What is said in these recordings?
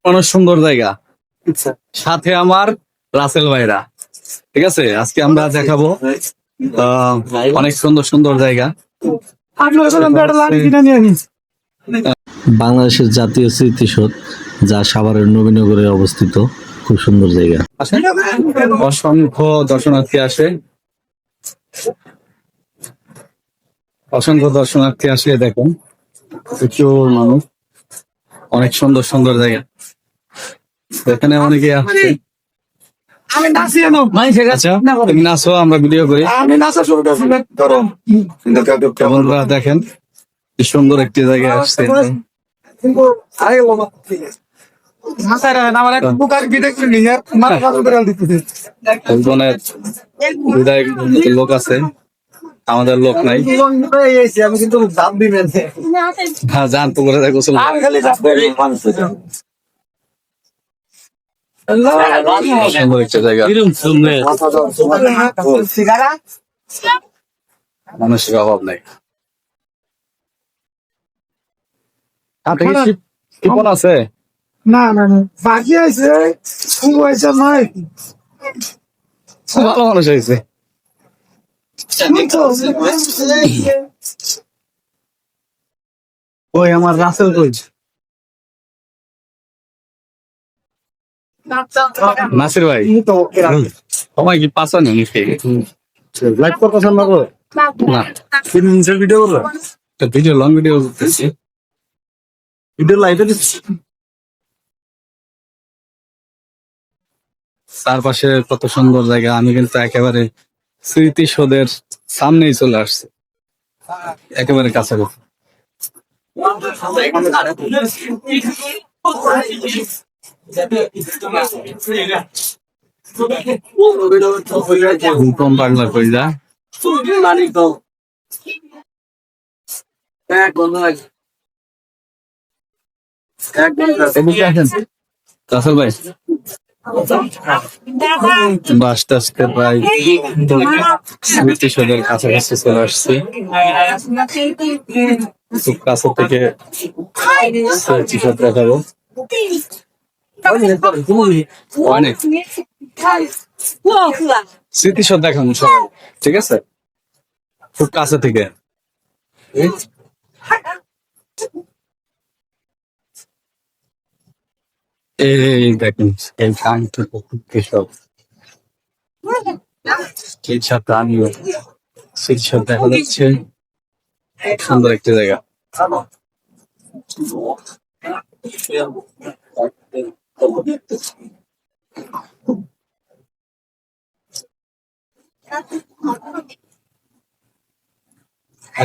অনেক সুন্দর জায়গা, সাথে আমার রাসেল ভাইরা। ঠিক আছে, আজকে আমরা দেখাবো অনেক সুন্দর সুন্দর জায়গা। বাংলাদেশের জাতীয় স্মৃতিসৌধ, যা সাভারের নবীনগরে অবস্থিত, খুব সুন্দর জায়গা। অসংখ্য দর্শনার্থী আসে, অসংখ্য দর্শনার্থী আসে। দেখুন প্রচুর মানুষ, অনেক সুন্দর সুন্দর জায়গা। এখানে অনেকে আসছে। আচ্ছা, তুমি নাচো, আমরা ভিডিও করি। বন্ধুরা দেখেন কি সুন্দর একটি জায়গায় আসছে। লোক আছে, আমাদের লোক নাই। হ্যাঁ, জান তো করে দেখো। সুন্দর একটা জায়গা, মানুষের অভাব নাই। টিপন আছে না না না, বাকি আছে নাই। ভালো মানুষ হয়েছে। ওই আমার রাসেল কইজ নাসির ভাই, সবাই কি পাঁচা নেই লাইভ করতে না গো? না, 3 মিনিটের ভিডিও করবো, ভিডিও লং ভিডিও করতেছি, ভিডিও লাইভে দিচ্ছি। চারপাশে কত সুন্দর জায়গা। আমি কিন্তু একেবারে স্মৃতিসৌধের সামনেই চলে আসছে, একেবারে কাছাকাছি। বাংলা কইলা রাসেল ভাই, বাসটা আজকে প্রায় স্মৃতিসৌধের কাছাকাছি চলে আসছি। খুব কাছে থেকে স্মৃতিসৌধ দেখাবো। অনেক স্মৃতিসৌধ দেখানো সব, ঠিক আছে, খুব কাছে থেকে। এই দেখেন, এই সব স্মৃতিসৌধ, আমিও স্মৃতিসৌধ দেখা যাচ্ছে। সুন্দর একটি জায়গা।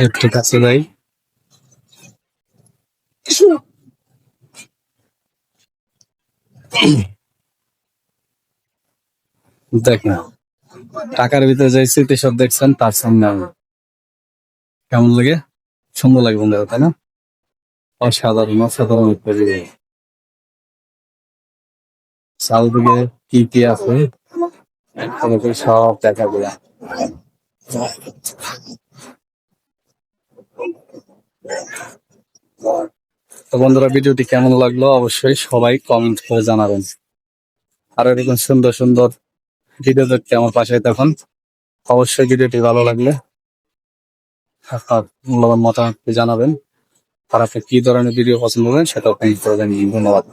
একটু কাছে যাই। দেখেন, টাকার ভিতরে যে স্মৃতিসৌধ দেখছেন, তার সামনে আমি কেমন লাগে? সুন্দর লাগে বন্ধু, তাই না? অসাধারণ অসাধারণ একটা জায়গা। চারিদিকে কি কি আছে সব দেখা যায়। তো বন্ধুরা, ভিডিওটি কেমন লাগলো অবশ্যই সবাই কমেন্ট করে জানাবেন। আর এরকম সুন্দর সুন্দর ভিডিও দেখতে আমার পাশে থাকুন। অবশ্যই ভিডিওটি ভালো লাগলে আপনার মূল্যবান মতামত জানাবেন। আর আপনি কি ধরনের ভিডিও পছন্দ করেন সেটাও কমেন্ট করে জানিয়ে। ধন্যবাদ।